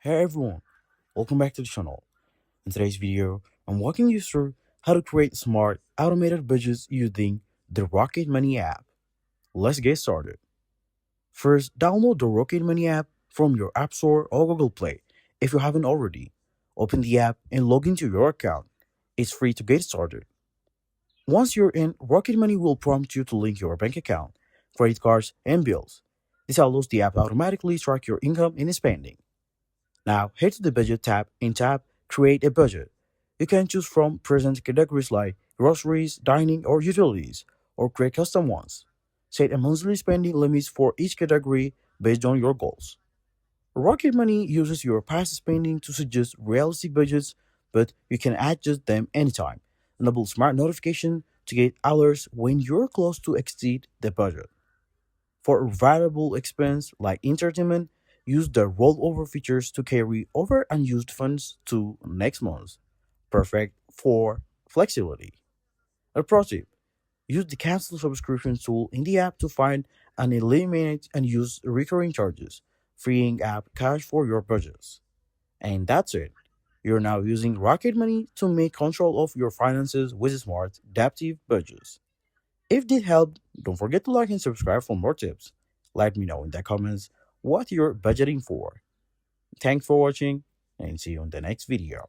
Hey everyone, welcome back to the channel. In today's video, I'm walking you through how to create smart automated budgets using the Rocket Money app. Let's get started. First, download the Rocket Money app from your App Store or Google Play if you haven't already. Open the app and log into your account. It's free to get started. Once you're in, Rocket Money will prompt you to link your bank account, credit cards, and bills. This allows the app to automatically track your income and spending. Now, head to the Budget tab and tap Create a Budget. You can choose from present categories like groceries, dining, or utilities, or create custom ones. Set a monthly spending limits for each category based on your goals. Rocket Money uses your past spending to suggest realistic budgets, but you can adjust them anytime. Enable smart notification to get alerts when you're close to exceed the budget. For variable expense like entertainment, use the rollover features to carry over unused funds to next month. Perfect for flexibility. A pro tip, use the cancel subscription tool in the app to find and eliminate unused recurring charges, freeing app cash for your budgets. And that's it. You're now using Rocket Money to make control of your finances with smart, adaptive budgets. If this helped, don't forget to like and subscribe for more tips. Let me know in the comments what you're budgeting for. Thanks for watching and see you in the next video.